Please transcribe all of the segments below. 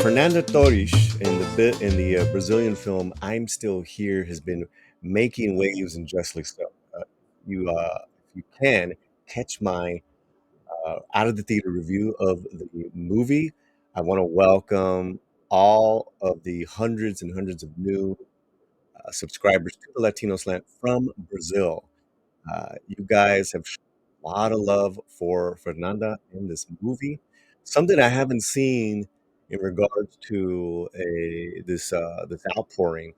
Fernanda Torres in the Brazilian film "I'm Still Here" has been making waves and justly so. If you can catch my out of the theater review of the movie, I want to welcome all of the hundreds and hundreds of new subscribers to the Latino Slant from Brazil. You guys have shown a lot of love for Fernanda in this movie. Something I haven't seen in regards to this outpouring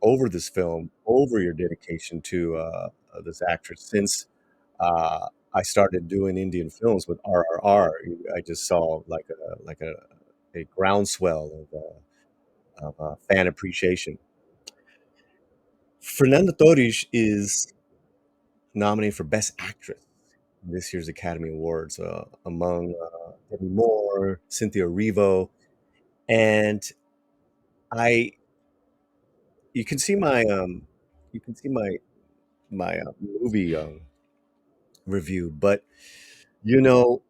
over this film, over your dedication to this actress. Since I started doing Indian films with RRR, I just saw like a groundswell of fan appreciation. Fernanda Torres is nominated for Best Actress in this year's Academy Awards, among Demi Moore, Cynthia Erivo, and I. You can see my movie review, but you know,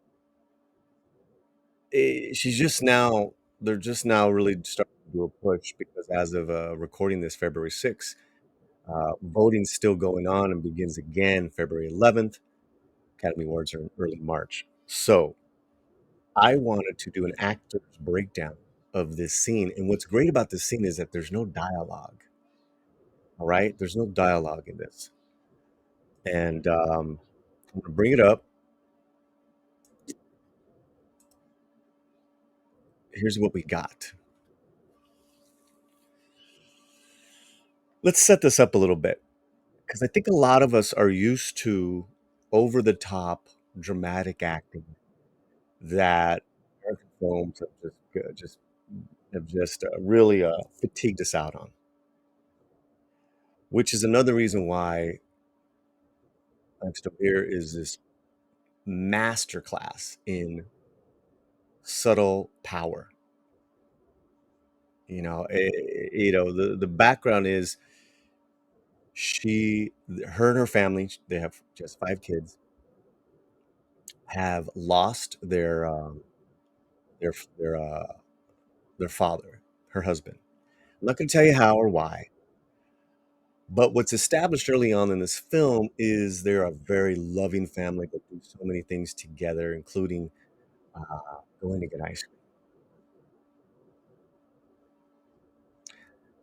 she's just now. They're just now really starting to do a push because as of recording this February 6th, voting's still going on and begins again February 11th. Academy Awards are in early March. So I wanted to do an actor's breakdown of this scene. And what's great about this scene is that there's no dialogue. All right. There's no dialogue in this. And I'm going to bring it up. Here's what we got. Let's set this up a little bit because I think a lot of us are used to over the top dramatic acting that American films have just really fatigued us out on, which is another reason why I'm Still Here is this masterclass in subtle power. The background is her and her family, they have just 5 kids, have lost their their uh, their father, her husband. I'm not going to tell you how or why, but what's established early on in this film is they're a very loving family that do so many things together, including going to get ice cream.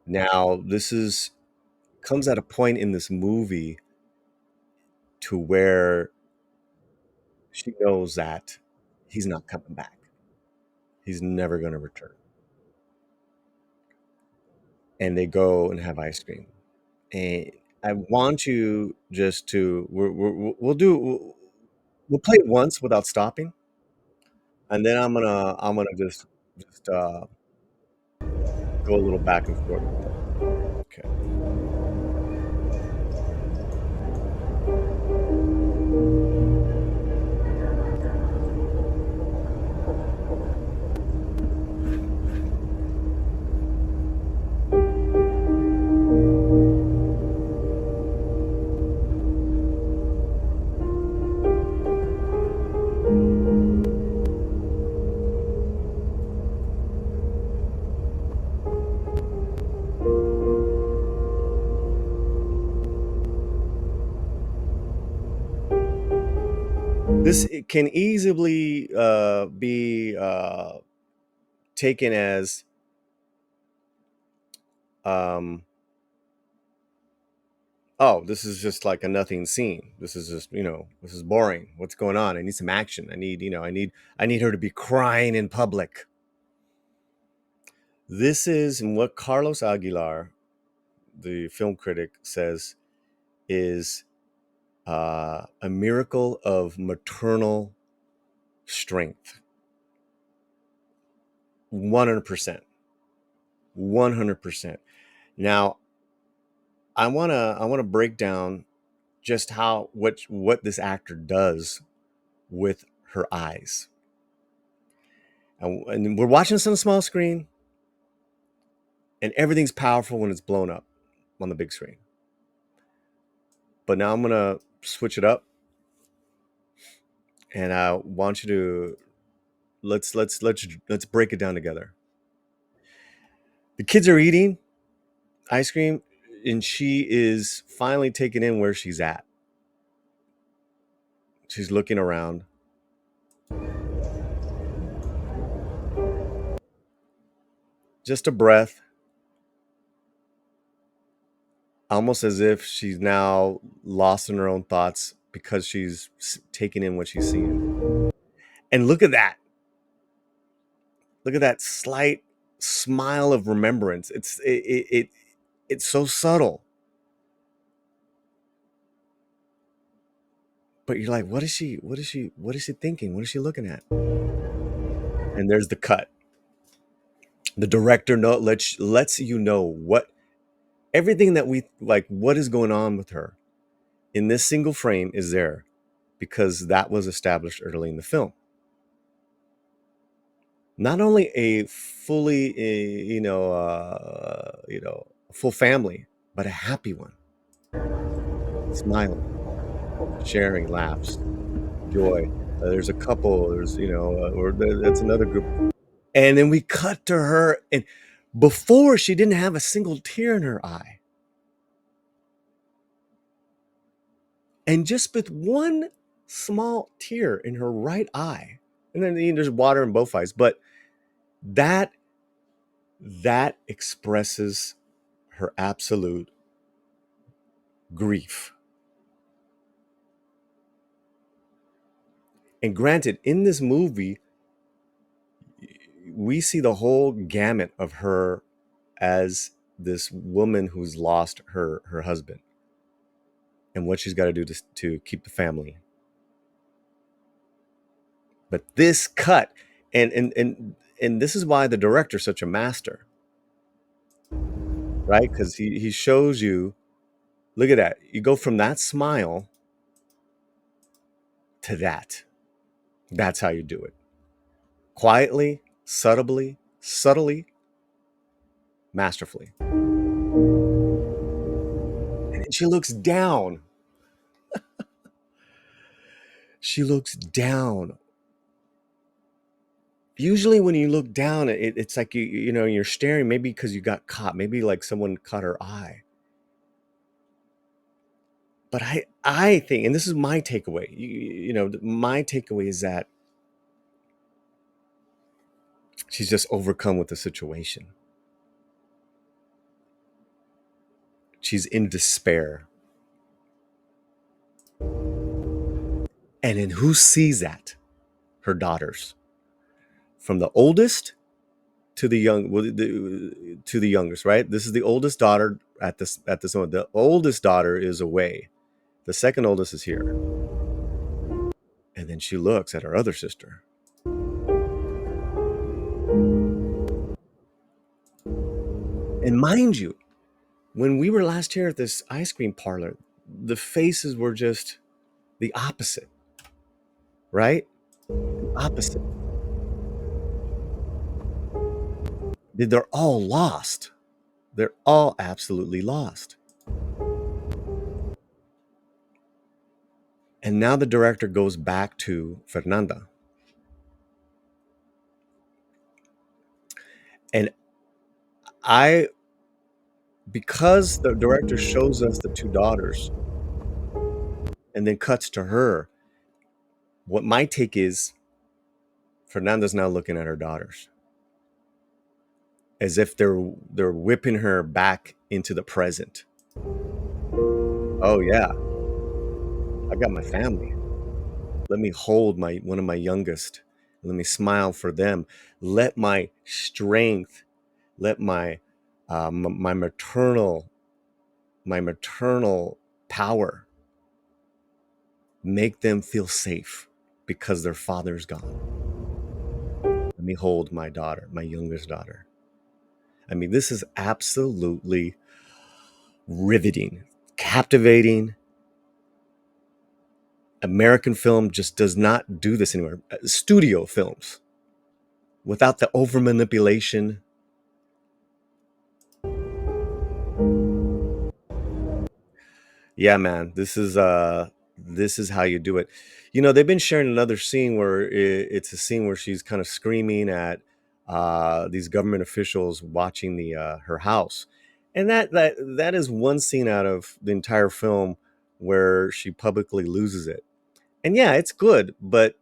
Now, this is comes at a point in this movie to where she knows that he's not coming back. He's never going to return. And they go and have ice cream. And I want you just to we'll play it once without stopping, and then I'm gonna just go a little back and forth with it. Okay. This it can easily be taken as um, oh, this is just like a nothing scene. This is just, this is boring. What's going on? I need some action. I need her to be crying in public. This is and what Carlos Aguilar, the film critic, says is a miracle of maternal strength. 100%. 100%. Now, I want to break down just how what this actor does with her eyes. And we're watching this on a small screen, and everything's powerful when it's blown up on the big screen. But now I'm gonna switch it up, and I want you to let's break it down together. The kids are eating ice cream, and she is finally taking in where she's at. She's looking around. Just a breath, almost as if she's now lost in her own thoughts because she's taking in what she's seeing. And look at that. Look at that slight smile of remembrance. It's so subtle. But you're like, what is she thinking? What is she looking at? And there's the cut. The director lets you know what everything that we like, what is going on with her in this single frame is there because that was established early in the film. Not only a fully, full family, but a happy one, smiling, sharing laughs, joy. There's a couple. There's that's another group, and then we cut to her, and before she didn't have a single tear in her eye, and just with one small tear in her right eye, and then there's water in both eyes, but that that expresses her absolute grief. And granted, in this movie, we see the whole gamut of her as this woman who's lost her husband and what she's got to do to keep the family. But this cut, and this is why the director's such a master, right? Because he shows you, look at that. You go from that smile to that. That's how you do it. Quietly, subtly, masterfully. And she looks down. She looks down. Usually when you look down, it's like you're staring, maybe because you got caught, maybe like someone caught her eye. But I think, and this is my takeaway, my takeaway is that she's just overcome with the situation. She's in despair. And then who sees that? Her daughters. From the oldest to the to the youngest, right? This is the oldest daughter at this moment. The oldest daughter is away. The second oldest is here. And then she looks at her other sister. And mind you, when we were last here at this ice cream parlor, the faces were just the opposite, right? The opposite. They're all lost. They're all absolutely lost. And now the director goes back to Fernanda. And I, because the director shows us the two daughters and then cuts to her, what my take is, Fernanda's now looking at her daughters as if they're whipping her back into the present. Oh yeah, I got my family. Let me hold one of my youngest. Let me smile for them. Let my strength, let my maternal power make them feel safe because their father's gone. Let me hold my daughter, my youngest daughter. I mean, this is absolutely riveting, captivating. American film just does not do this anymore. Studio films, without the over manipulation. Yeah, man, this is how you do it. They've been sharing another scene where it's a scene where she's kind of screaming at these government officials watching the her house, and that is one scene out of the entire film where she publicly loses it. And yeah, it's good, but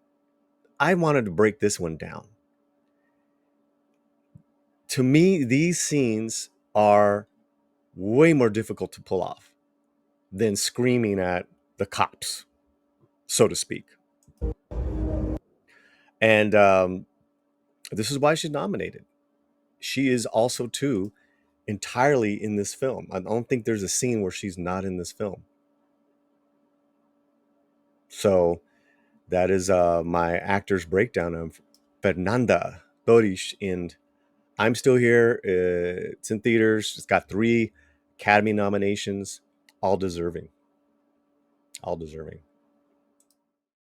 I wanted to break this one down. To me, these scenes are way more difficult to pull off than screaming at the cops, so to speak. And this is why she's nominated. She is also too entirely in this film. I don't think there's a scene where she's not in this film. So that is my actor's breakdown of Fernanda Torres in I'm Still Here. It's in theaters. It's got 3 Academy nominations, all deserving. All deserving.